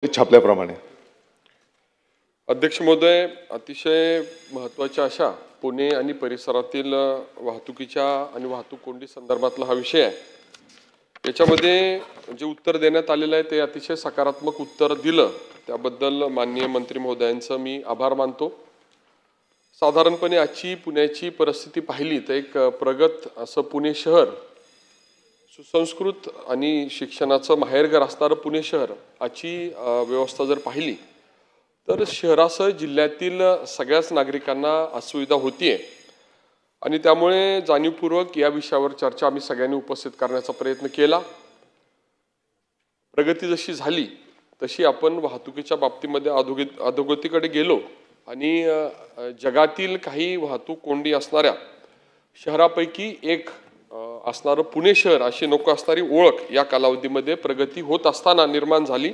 छापल्याप्रमाणे अध्यक्ष महोदय, अतिशय महत्त्वाच्या अशा पुणे आणि परिसरातील वाहतुकीच्या आणि वाहतूक कोंडी संदर्भातला हा विषय आहे। याच्यामध्ये जे उत्तर देण्यात आलेलं आहे ते अतिशय सकारात्मक उत्तर दिलं, त्याबद्दल माननीय मंत्री महोदयांचं मी आभार मानतो। साधारणपणे आजची पुण्याची परिस्थिती पाहिली तर एक प्रगत असं पुणे शहर, सुसंस्कृत आणि शिक्षणाचं माहेरघर असणारं पुणे शहर, आजची व्यवस्था जर पाहिली तर शहरासह जिल्ह्यातील सगळ्याच नागरिकांना असुविधा होतीये आणि त्यामुळे जाणीवपूर्वक या विषयावर चर्चा आम्ही सगळ्यांनी उपस्थित करण्याचा प्रयत्न केला। प्रगती जशी झाली तशी आपण वाहतुकीच्या बाबतीमध्ये अधोगतीकडे गेलो आणि जगातील काही वाहतूक कोंडी असणाऱ्या शहरापैकी एक असणारं पुणे शहर अशी नको असणारी ओळख या कालावधीमध्ये प्रगती होत असताना निर्माण झाली।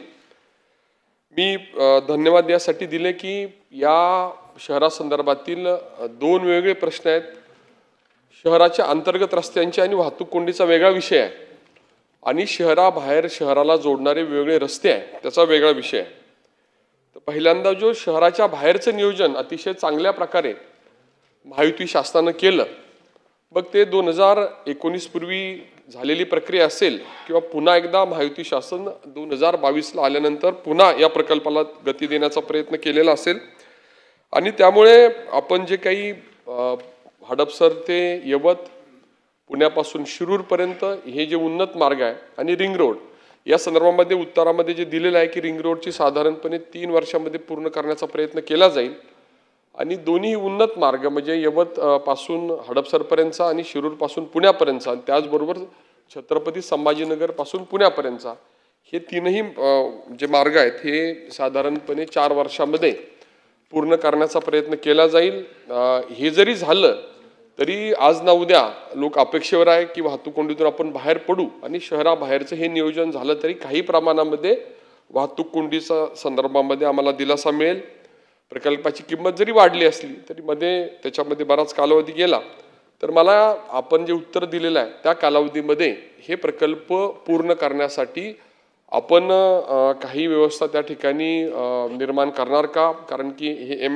मी धन्यवाद यासाठी दिले की या शहरासंदर्भातील दोन वेगळे प्रश्न आहेत। शहराच्या अंतर्गत रस्त्यांची आणि वाहतूक कोंडीचा वेगळा विषय आहे आणि शहराबाहेर शहराला जोडणारे वेगळे रस्ते आहे त्याचा वेगळा विषय आहे। तर पहिल्यांदा जो शहराच्या बाहेरचं नियोजन अतिशय चांगल्या प्रकारे महायुती शासनाने केलं, मग ते 2019 पूर्वी झालेली प्रक्रिया असेल किंवा पुन्हा एकदा महायुती शासन 2022ला आल्यानंतर पुन्हा या प्रकल्पाला गती देण्याचा प्रयत्न केलेला असेल आणि त्यामुळे आपण जे काही हडपसर ते यवत पुण्यापासून शिरूरपर्यंत हे जे उन्नत मार्ग आहे आणि रिंग रोड या संदर्भामध्ये उत्तरामध्ये जे दिलेलं आहे की रिंग रोडची साधारणपणे 3 वर्षांमध्ये पूर्ण करण्याचा प्रयत्न केला जाईल आणि दोन्ही उन्नत मार्ग म्हणजे यवत पासून हडपसरपर्यंतचा आणि शिरूरपासून पुण्यापर्यंतचा आणि त्याचबरोबर छत्रपती संभाजीनगर पासून पुण्यापर्यंतचा हे तीनही जे मार्ग आहेत हे साधारणपणे 4 वर्षांमध्ये पूर्ण करण्याचा प्रयत्न केला जाईल। हे जरी झालं तरी आज ना उद्या लोक अपेक्षेवर आहे की वाहतूक कोंडीतून आपण बाहेर पडू आणि शहराबाहेरचं हे नियोजन झालं तरी काही प्रमाणामध्ये वाहतूक कोंडीच्या संदर्भामध्ये आम्हाला दिलासा मिळेल। प्रकल्पाची किंमत जरी वाढली असली तरी त्याच्यामध्ये बराच कालावधी गेला तर मला आपण जे उत्तर दिलेलं आहे त्या कालावधीमध्ये हे प्रकल्प पूर्ण करण्यासाठी आपण काही व्यवस्था त्या ठिकाणी निर्माण करणार का? कारण की हे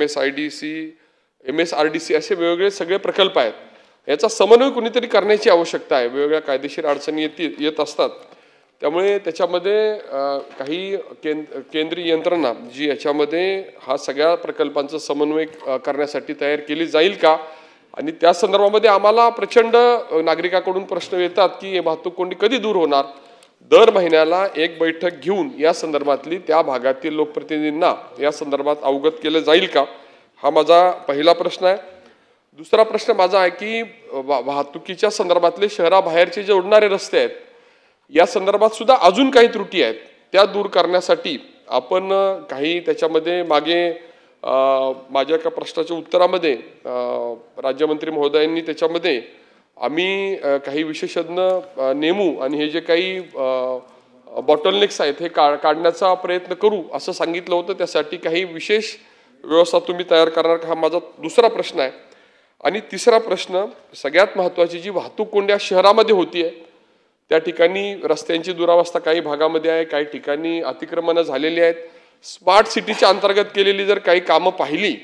MSRDC असे वेगवेगळे सगळे प्रकल्प आहेत, याचा समन्वय कुणीतरी करण्याची आवश्यकता आहे। वेगवेगळ्या कायदेशीर अडचणी येत असतात, त्यामुळे त्याच्यामध्ये काही केंद्रीय यंत्रणा जी याच्यामध्ये हा सगळ्या प्रकल्पांचा समन्वय करण्यासाठी तयार केली जाईल का? आणि त्या संदर्भामध्ये आम्हाला प्रचंड नागरिकांकडून प्रश्न येतात की वाहतूक कोंडी कधी दूर होणार। दर महिन्याला एक बैठक घेऊन या संदर्भातली त्या भागातील लोकप्रतिनिधींना या संदर्भात अवगत केलं जाईल का, हा माझा पहिला प्रश्न आहे। दुसरा प्रश्न माझा आहे की वाहतुकीच्या संदर्भातले शहराबाहेरचे जे जोडणारे रस्ते आहेत या संदर्भात सुद्धा अजून काही त्रुटी आहेत, त्या दूर करण्यासाठी आपण काही त्याच्यामध्ये मागे माझ्या एका प्रश्नाच्या उत्तरामध्ये राज्यमंत्री महोदयांनी त्याच्यामध्ये आम्ही काही विशेषज्ञ नेमू आणि हे जे काही बॉटलनेक्स आहेत हे काढण्याचा प्रयत्न करू असं सांगितलं होतं। त्यासाठी काही विशेष व्यवस्था तुम्ही तयार करणार का, हा माझा दुसरा प्रश्न आहे। आणि तिसरा प्रश्न, सगळ्यात महत्त्वाची जी वाहतूक कोंडी शहरामध्ये होतीये त्या ठिकाणी रस्त्यांची दुरावस्था काही भागामध्ये आहे, काही ठिकाणी अतिक्रमणं झालेली आहेत। स्मार्ट सिटीच्या अंतर्गत केलेली जर काही कामं पाहिली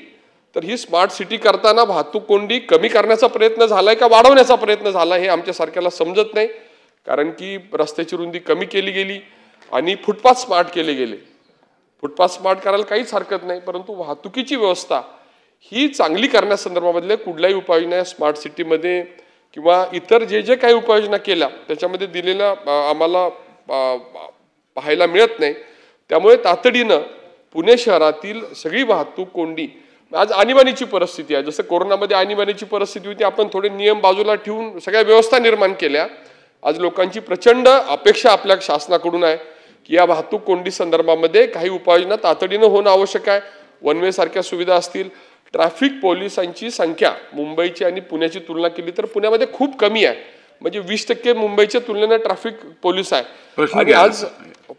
तर ही स्मार्ट सिटी करताना वाहतूक कोंडी कमी करण्याचा प्रयत्न झालाय का वाढवण्याचा प्रयत्न झाला हे आमच्यासारख्याला समजत नाही। कारण की रस्त्याची रुंदी कमी केली गेली आणि फुटपाथ स्मार्ट केले गेले। फुटपाथ स्मार्ट करायला काहीच हरकत नाही, परंतु वाहतुकीची व्यवस्था ही चांगली करण्यासंदर्भामधले कुठल्याही उपाययोजना स्मार्ट सिटीमध्ये किंवा इतर जे काही उपाययोजना केल्या त्याच्यामध्ये दिलेल्या आम्हाला पाहायला मिळत नाही। त्यामुळे तातडीनं पुणे शहरातील सगळी वाहतूक कोंडी, आज आणीबाणीची परिस्थिती आहे, जसं कोरोनामध्ये आणीबाणीची परिस्थिती होती, आपण थोडे नियम बाजूला ठेवून सगळ्या व्यवस्था निर्माण केल्या। आज लोकांची प्रचंड अपेक्षा आपल्या शासनाकडून आहे की या वाहतूक कोंडी संदर्भामध्ये काही उपाययोजना तातडीनं होणं आवश्यक आहे। वन वे सारख्या सुविधा असतील, ट्रॅफिक पोलिसांची संख्या मुंबईची आणि पुण्याची तुलना केली तर पुण्यामध्ये खूप कमी आहे, म्हणजे 20% मुंबईच्या तुलनेने ट्रॅफिक पोलीस आहे। आणि आज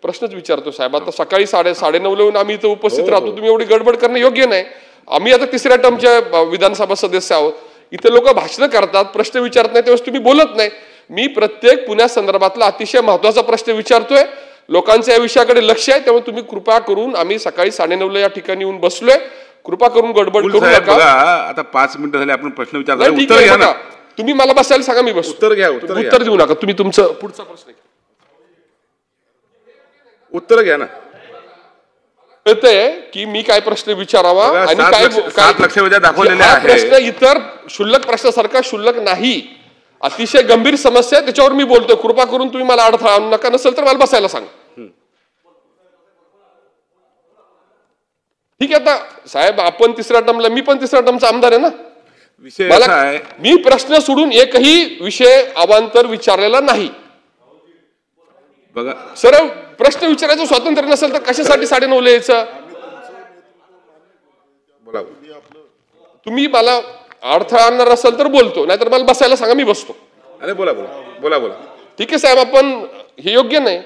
प्रश्नच विचारतो साहेब, आता सकाळी 9:30 येऊन आम्ही इथं उपस्थित राहतो, तुम्ही एवढी गडबड करणं योग्य नाही। आम्ही आता 3ऱ्या टर्मच्या विधानसभा सदस्य आहोत, इथे लोक भाषण करतात, प्रश्न विचारत नाही, तेव्हा तुम्ही बोलत नाही। मी प्रत्येक पुण्या संदर्भातला अतिशय महत्त्वाचा प्रश्न विचारतोय लोकांचं या विषयाकडे लक्ष आहे, त्यामुळे तुम्ही कृपा करून, आम्ही सकाळी 9:30ला या ठिकाणी येऊन बसलोय, कृपा करून गडबड करू नका. आता 5 मिनिटं झाले, आपण प्रश्न विचारला, उत्तर घ्या ना. तुम्ही मला बसायला सांगा, मी बसतो. उत्तर घ्या. उत्तर देऊ नका तुम्ही, तुमचं पुढचा प्रश्न उत्तर घ्या ना. कळतंय की मी काय प्रश्न विचारावा आणि काय लक्षवेधी दाखवलेले आहे. प्रश्न इतर क्षुल्लक प्रश्नासारखा क्षुल्लक नाही, अतिशय गंभीर समस्या आहे, त्याच्यावर मी बोलतोय. कृपा करून तुम्ही मला अडथळा आणू नका, नसेल तर मला बसायला सांगा. ठीक आहे. आता साहेब, आपण तिसऱ्या टर्मला, मी पण तिसऱ्या टर्मचा आमदार आहे ना. विषय मी प्रश्न सोडून एकही विषय अवांतर विचारलेला नाही. बघा, सरळ प्रश्न विचारायचं स्वातंत्र्य नसेल तर कशासाठी 9:30ला यायचं? तुम्ही मला अडथळा आणणार असेल तर बोलतो, नाहीतर मला बसायला सांगा, मी बसतो. अरे बोला बोला बोला. ठीक आहे साहेब, आपण हे योग्य नाही.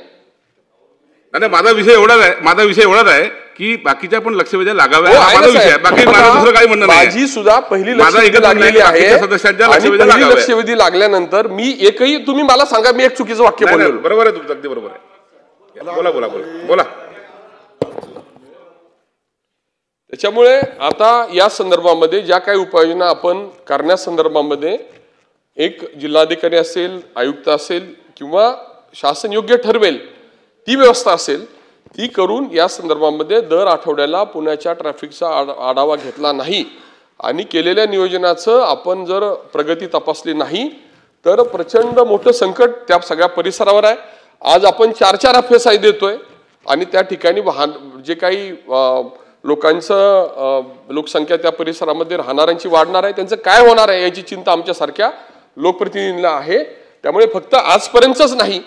माझा विषय एवढाच आहे की बाकीच्या पण लक्षवेधी लागाव्या, माझा विषय. बाकी माझं दुसरं काही म्हणणं नाही. माझी सुद्धा पहिली लक्षवेधी लागलेली आहे. लक्षवेधी लागल्यानंतर मी एकही, तुम्ही मला सांगा, मी एक चुकीचं वाक्य बोललो. बरोबर आहे तुमचं, अगदी बरोबर आहे. बोला बोला बोला बोला. त्याच्यामुळे आता या संदर्भामध्ये ज्या काही उपाययोजना आपण करण्यासंदर्भामध्ये एक जिल्हाधिकारी असेल, आयुक्त असेल किंवा शासन योग्य ठरवेल ती व्यवस्था असेल, ती करून या संदर्भामध्ये दर आठवड्याला पुण्याच्या ट्रॅफिकचा आढावा घेतला नाही आणि केलेल्या नियोजनाचं आपण जर प्रगती तपासली नाही तर प्रचंड मोठं संकट त्या सगळ्या परिसरावर आहे. आज आपण 4-4 FSI देतोय आणि त्या ठिकाणी जे काही लोकसंख्या त्या परिसरामध्ये राहणाऱ्यांची वाढणार आहे, त्यांचं काय होणार आहे याची चिंता आमच्यासारख्या लोकप्रतिनिधींना आहे. त्यामुळे फक्त आजपर्यंतच नाही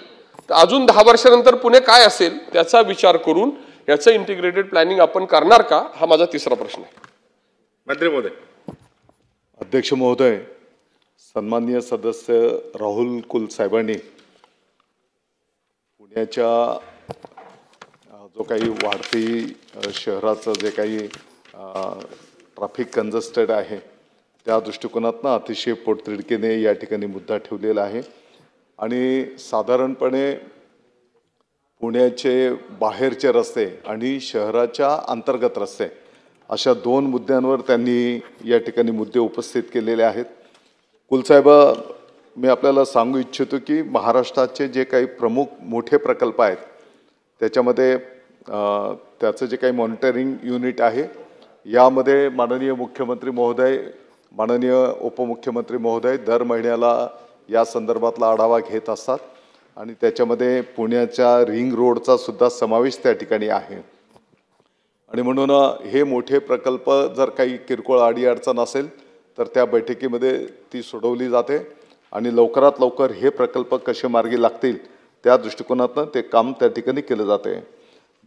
तर अजून 10 वर्षानंतर पुणे काय असेल त्याचा विचार करून याचं इंटिग्रेटेड प्लॅनिंग आपण करणार का, हा माझा तिसरा प्रश्न आहे. मंत्री महोदय. अध्यक्ष महोदय, सन्माननीय सदस्य राहुल कुल साहेबांनी पुण्याच्या जो काही वाढती शहराचं जे काही ट्रॅफिक कंजस्टेड आहे त्या दृष्टिकोनातनं अतिशय पोटतिडकीने या ठिकाणी मुद्दा ठेवलेला आहे. आणि साधारणपणे पुण्याचे बाहेरचे रस्ते आणि शहराच्या अंतर्गत रस्ते अशा 2 मुद्द्यांवर त्यांनी या ठिकाणी मुद्दे उपस्थित केलेले आहेत. कुलसाहेब, मी आपल्याला सांगू इच्छितो की महाराष्ट्राचे जे काही प्रमुख मोठे प्रकल्प आहेत त्याच्यामध्ये त्याचं जे काही मॉनिटरिंग युनिट आहे यामध्ये माननीय मुख्यमंत्री महोदय, माननीय उपमुख्यमंत्री महोदय दर महिन्याला या संदर्भातला आढावा घेत असतात आणि त्याच्यामध्ये पुण्याच्या रिंग रोडचा सुद्धा समावेश त्या ठिकाणी आहे. आणि म्हणून हे मोठे प्रकल्प जर काही किरकोळ अडीअडचण असेल तर त्या बैठकीमध्ये ती सोडवली जाते आणि लवकरात लवकर हे प्रकल्प कसे मार्गी लागतील त्या दृष्टिकोनातून ते काम त्या ठिकाणी केलं जाते.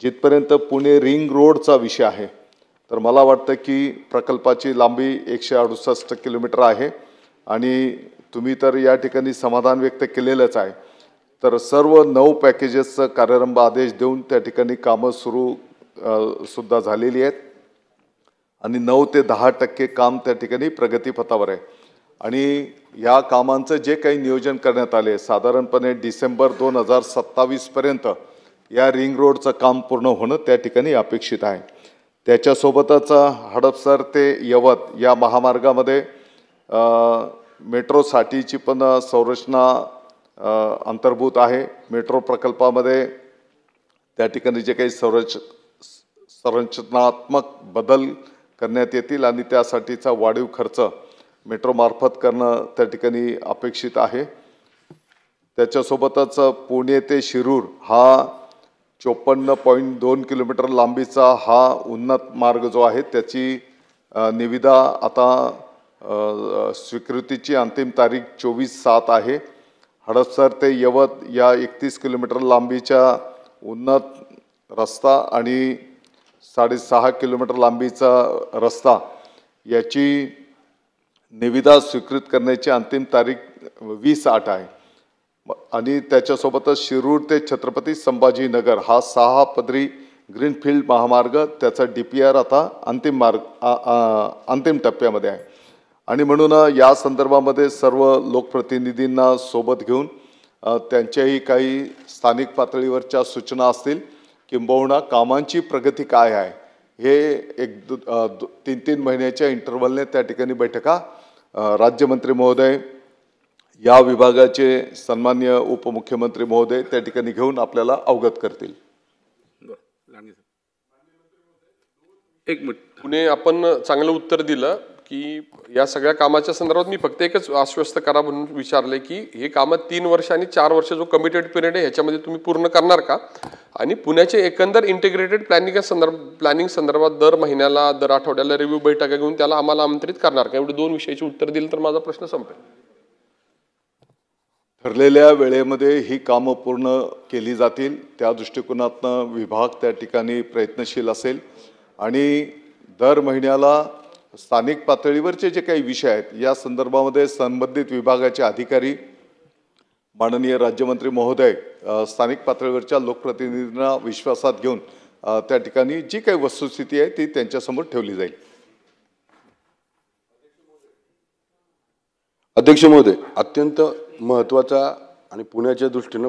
जिथपर्यंत पुणे रिंग रोडचा विषय आहे तर मला वाटतं की प्रकल्पाची लांबी 168 किलोमीटर आहे आणि तुम्ही तर या ठिकाणी समाधान व्यक्त केलेलंच आहे. तर सर्व 9 पॅकेजेसचं कार्यारंभ आदेश देऊन त्या ठिकाणी कामं सुद्धा झालेली आहेत आणि 9 ते 10% काम त्या ठिकाणी प्रगतीपथावर आहे. आणि या कामांचं जे काही नियोजन करण्यात आले साधारणपणे डिसेंबर 2027 पर्यंत या रिंग रोडचं काम पूर्ण होणं त्या ठिकाणी अपेक्षित आहे. त्याच्यासोबतच हडपसर ते यवत या महामार्गामध्ये मेट्रोसाठीची पण संरचना अंतर्भूत आहे. मेट्रो प्रकल्पामध्ये त्या ठिकाणी जे काही संरचनात्मक बदल करण्यात येतील आणि त्यासाठीचा वाढीव खर्च मेट्रोमार्फत करणं त्या ठिकाणी अपेक्षित आहे. त्याच्यासोबतच पुणे ते शिरूर हा 54.2 किलोमीटर लांबीचा हा उन्नत मार्ग जो आहे त्याची निविदा आता स्वीकृतीची अंतिम तारीख 24/7 आहे. हडपसर ते यवत या 31 किलोमीटर लांबीच्या उन्नत रस्ता आणि 6.5 किलोमीटर लांबीचा रस्ता याची निविदा स्वीकृत करण्याची अंतिम तारीख 20/8 आहे. आणि त्याच्यासोबतच शिरूर ते छत्रपती संभाजीनगर हा 6 पदरी ग्रीनफील्ड महामार्ग त्याचा DPR आता अंतिम टप्प्यामध्ये आहे. आणि म्हणून या संदर्भामध्ये सर्व लोकप्रतिनिधींना सोबत घेऊन त्यांच्याही काही स्थानिक पातळीवरच्या सूचना असतील, किंबहुना कामांची प्रगती काय आहे हे 3-3 महिन्याच्या इंटरव्हलने त्या ठिकाणी बैठका राज्यमंत्री महोदय, या विभागाचे सन्मान्य उपमुख्यमंत्री महोदय त्या ठिकाणी घेऊन आपल्याला अवगत करतील. एक मिनिट. पुणे आपण चांगलं उत्तर दिलं की या सगळ्या कामाच्या संदर्भात मी फक्त एकच आश्वस्त करा म्हणून विचारले की हे कामं 3 वर्ष आणि 4 वर्ष जो कमिटेड पिरियड आहे ह्याच्यामध्ये तुम्ही पूर्ण करणार का, आणि पुण्याचे एकंदर इंटिग्रेटेड प्लॅनिंग संदर्भात दर महिन्याला दर आठवड्याला रिव्ह्यू बैठका घेऊन त्याला आम्हाला आमंत्रित करणार का. एवढे 2 विषयाचे उत्तर दिलं तर माझा प्रश्न संपेल. ठरलेल्या वेळेमध्ये ही कामं पूर्ण केली जातील, त्या दृष्टिकोनातनं विभाग त्या ठिकाणी प्रयत्नशील असेल आणि दर महिन्याला स्थानिक पातळीवरचे जे काही विषय आहेत या संदर्भामध्ये संबंधित विभागाचे अधिकारी, माननीय राज्यमंत्री महोदय स्थानिक पातळीवरच्या लोकप्रतिनिधींना विश्वासात घेऊन त्या ठिकाणी जी काही वस्तुस्थिती आहे ती त्यांच्यासमोर ठेवली जाईल. अध्यक्ष महोदय, अत्यंत महत्त्वाचा आणि पुण्याच्या दृष्टीनं